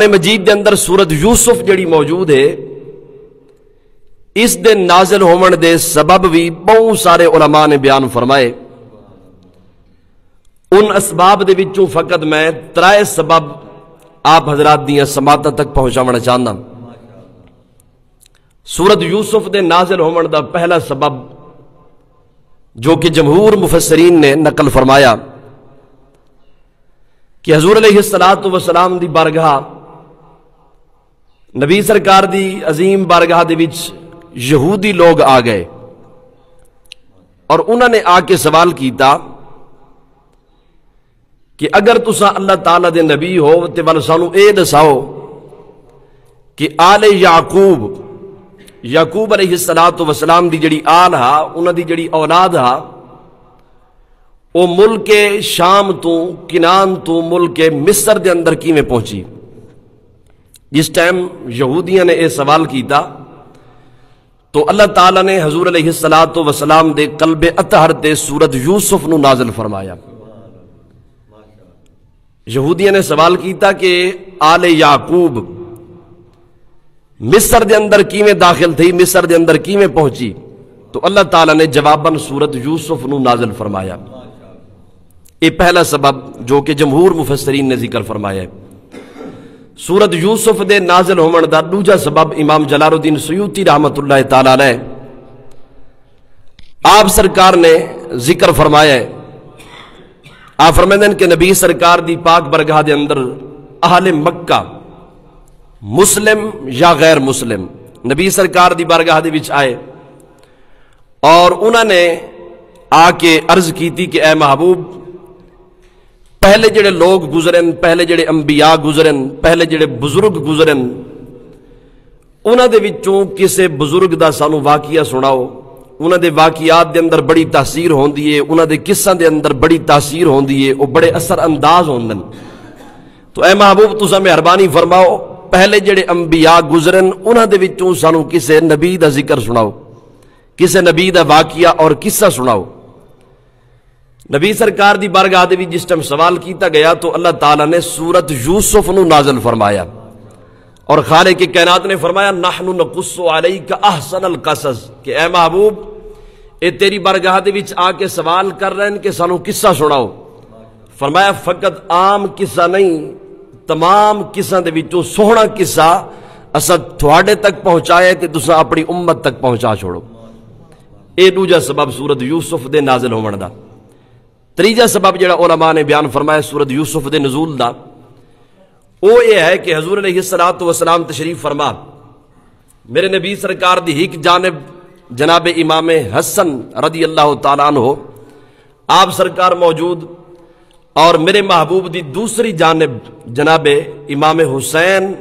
مجید دے اندر سورت یوسف جڑی موجود ہے، اس دے نازل ہومن دے سبب بھی بہت سارے علماء نے بیان فرمائے۔ ان اسباب دے وچوں فقط میں 3 سبب آپ حضرات دیاں سماعتاں تک پہنچاونا چاہنا۔ سورت یوسف دے نازل ہومن دا پہلا سبب جو کہ جمہور مفسرین نے نقل فرمایا کہ حضور علیہ السلام دی بارگاہ، نبی سرکار دی عظیم بارگاہ دے وچ یہودی لوگ آ گئے اور انہوں نے آ کے سوال کیتا کہ اگر تساں اللہ تعالیٰ دے نبی ہو تے ول سانو اے دساؤ کہ آل یعقوب علیہ السلام دی جڑی آل ہا، انہاں دی جڑی اولاد ہا، او ملک شام تو کنان تو ملک مصر دے اندر کیویں پہنچی۔ جس ٹائم یہودیاں نے اے سوال کیتا تو اللہ تعالیٰ نے حضور علیہ السلام دے قلب اطہر تے سورت یوسف نو نازل فرمایا۔ یہودیاں نے سوال کیتا کہ آل یعقوب مصر دے اندر کیویں داخل تھی، مصر دے اندر کیویں پہنچی، تو اللہ تعالیٰ نے جواباً سورت یوسف نو نازل فرمایا۔ یہ پہلا سبب جو کہ جمہور مفسرین نے ذکر فرمایا ہے۔ سورت یوسف دے نازل ہومن دا دوجا سبب امام جلال الدین سیوطی رحمت اللہ تعالی علیہ آپ سرکار نے ذکر فرمایا ہے۔ آپ فرمائیں کہ نبی سرکار دی پاک برگاہ دے اندر اہل مکہ مسلم یا غیر مسلم نبی سرکار دی بارگاہ دے وچ آئے اور انہوں نے آ کے عرض کی تھی کہ اے محبوب، پہلے جڑے لوگ گزرن، پہلے جڑے انبیاء گزرن، پہلے جڑے بزرگ گزرن، انہاں دے وچوں کسے بزرگ دا سانو واقعہ سناؤ۔ انہاں دے واقعات دے اندر بڑی تاثیر ہوندی ہے، انہاں دے قصوں دے اندر بڑی تاثیر ہوندی ہے، وہ بڑے اثر انداز ہوندن۔ تو اے محبوب تساں مہربانی فرماؤ، پہلے جڑے انبیاء گزرن انہاں دے وچوں سانو کسے نبی دا ذکر سناؤ، کسے نبی دا واقعہ اور قصہ سناؤ۔ نبی سرکار دی بارگاہ دے وچ جس ٹائم سوال کیتا گیا تو اللہ تعالیٰ نے سورت یوسف نو نازل فرمایا اور خالق کائنات نے فرمایا نحن نقص علیک احسن القصص، کہ اے محبوب اے تیری بارگاہ دے وچ آ کے سوال کر رہے ہیں کہ سانو قصہ سناؤ۔ فرمایا فقط عام قصہ نہیں، تمام قصوں دے وچوں سوہنا قصہ اساں تھوڑے تک پہنچایا تے تساں اپنی امت تک پہنچا چھوڑو۔ اے دوجا سبب سورت یوسف دے نازل ہون دا۔ تیجا سبب جڑا علماء نے بیان فرمایا سورت یوسف دے نزول دا، وہ یہ ہے کہ حضور علیہ السلام تشریف فرما، میرے نبی سرکار دی ایک جانب جناب امام حسن رضی اللہ تعالیٰ عنہ آپ سرکار موجود، اور میرے محبوب دی دوسری جانب جناب امام حسین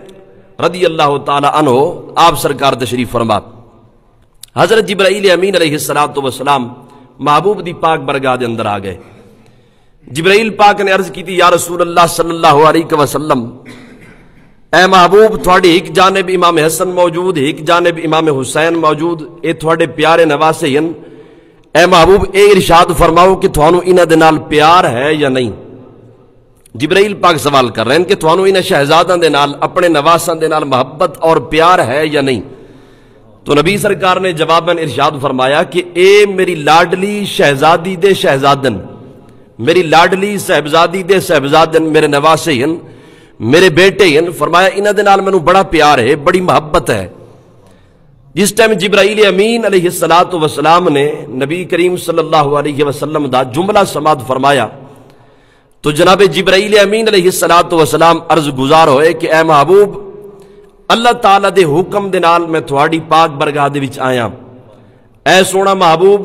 رضی اللہ تعالیٰ عنہ آپ سرکار تشریف فرما۔ حضرت جبرائیل امین علیہ السلام محبوب دی پاک برگاہ دے اندر آ گئے۔ جبرائیل پاک نے عرض کی تھی یا رسول اللہ صلی اللہ علیہ وسلم، اے محبوب تھوڑی ایک جانب امام حسن موجود، ایک جانب امام حسین موجود، اے تھوڑے پیارے نواسے ہیں، اے محبوب اے ارشاد فرماؤ کہ تھانو انہاں دے نال پیار ہے یا نہیں۔ جبرائیل پاک سوال کر رہے ہیں کہ تھانو انہاں شہزاداں دے نال اپنے نواساں دے نال محبت اور پیار ہے یا نہیں۔ تو نبی سرکار نے جواباً ارشاد فرمایا کہ اے میری لاڈلی شہزادی دے شہزادن، میری لاڈلی صاحبزادی دے صاحبزادن، میرے نواسے ہیں، میرے بیٹے ہیں۔ فرمایا انہاں دے نال مینوں بڑا پیار ہے، بڑی محبت ہے۔ جس ٹائم جبرائیل امین علیہ السلام نے نبی کریم صلی اللہ علیہ وسلم دا جملہ سماعت فرمایا تو جناب جبرائیل امین علیہ السلام عرض گزار ہوئے کہ اے محبوب اللہ تعالیٰ دے حکم دے نال میں تھوڑی پاک برگاہ دے وچ آیا۔ اے سونا محبوب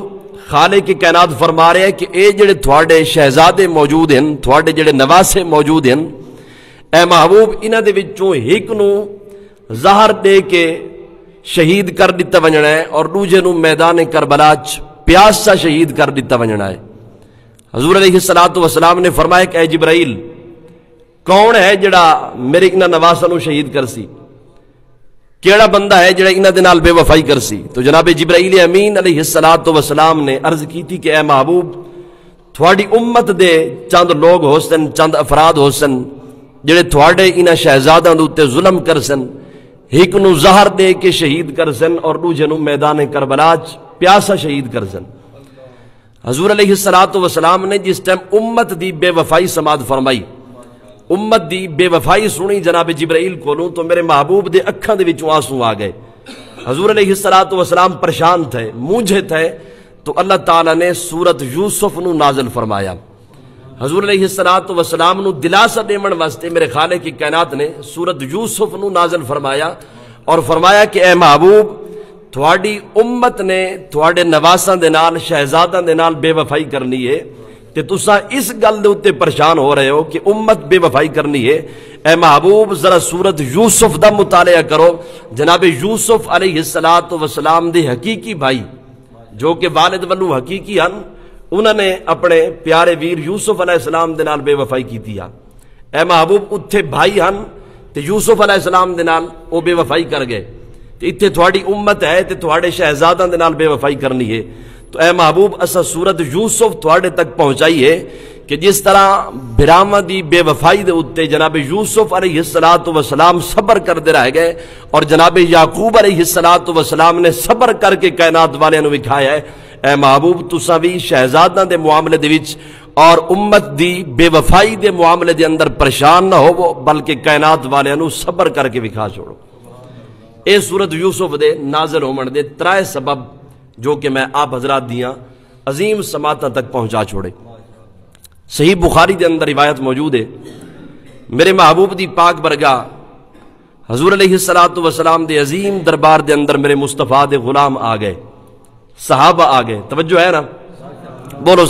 خالق کی کائنات فرما رہے ہیں کہ اے جڑے تھوڑے شہزادے موجود ہیں، تھوڑے جڑے نواسے موجود ہیں، اے محبوب انہاں دے وچوں ایک نو زہر دے کے شہید کر دیتا ونجنا ہے اور دوجے نو میدان کربلا پیاس سا شہید کر دیتا ونجنا ہے۔ حضور علیہ السلام نے فرمایا کہ اے جبرائیل کون ہے جڑا میرے انہاں نواساں نو شہید کرسی، کیڑا بندہ ہے جڑا انہاں دے نال بے وفائی کرسی؟ تو جناب جبرائیل امین علیہ السلام نے عرض کی تھی کہ اے محبوب تھوڑی امت دے چند لوگ ہو سن، چند افراد ہو سن، جڑے تھوڑے انہاں شہزاداں دے اوتے ظلم کر سن، ایک نو زہر دے کے شہید کر سن اور دوجے نو میدان کربلا پیاسا شہید کر سن۔ حضور علیہ السلام نے جس ٹائم امت دی بے وفائی سماعت فرمائی، امت دی بے وفائی سنی جناب جبرائیل کولوں، تو میرے محبوب دے اکھاں دے وچوں آنسو آ گئے۔ حضور علیہ السلام پریشان تھے، موجھے تھے، تو اللہ تعالیٰ نے سورت یوسف نو نازل فرمایا۔ حضور علیہ السلام نو دلاسا دیمن واسطے میرے خالق کی کائنات نے سورت یوسف نو نازل فرمایا اور فرمایا کہ اے محبوب، تھوڑی امت نے تھوڑے نواساں دے نال شہزاداں دے نال بے وفائی کرنی ہے، تے تساں اس گل دے اوتے پریشان ہو رہے ہو کہ امت بے وفائی کرنی ہے۔ اے محبوب ذرا سورت یوسف دا مطالعہ کرو۔ جناب یوسف علیہ السلام دے حقیقی بھائی جو کہ والد ولو حقیقی ہن، انہوں نے اپنے پیارے ویر یوسف علیہ السلام دے نال بے وفائی کی تھی۔ اے محبوب اتھے بھائی ہن تے یوسف علیہ السلام دے نال او بے وفائی کر گئے، تے اتھے تھوڑی امت ہے تے تھوڑے شہزاداں دے نال بے وفائی کرنی ہے۔ تو اے محبوب اسا سورت یوسف تھوڑے تک پہنچائی ہے کہ جس طرح بھراواں دی بے وفائی دے اتے جناب یوسف علیہ السلام صبر کردے رہ گئے، اور جناب یعقوب علیہ السلام نے صبر کر کے کائنات والے نو وکھایا ہے۔ اے محبوب تساں وی شہزاداں دے معاملے دے وچ اور امت دی بے وفائی دے معاملے دے اندر پریشان نہ ہوو، بلکہ کائنات والے نو صبر کر کے وکھا چھوڑو۔ اے سورت یوسف دے نازل ہومن دے ترائے سبب جو کہ میں آپ حضرات دیاں عظیم سماعتاں تک پہنچا چھوڑے۔ صحیح بخاری دے اندر روایت موجود ہے، میرے محبوب دی پاک برگاہ حضور علیہ السلام دے عظیم دربار دے اندر میرے مصطفیٰ دے غلام آ گئے، صحابہ آ گئے، توجہ ہے نا، بولو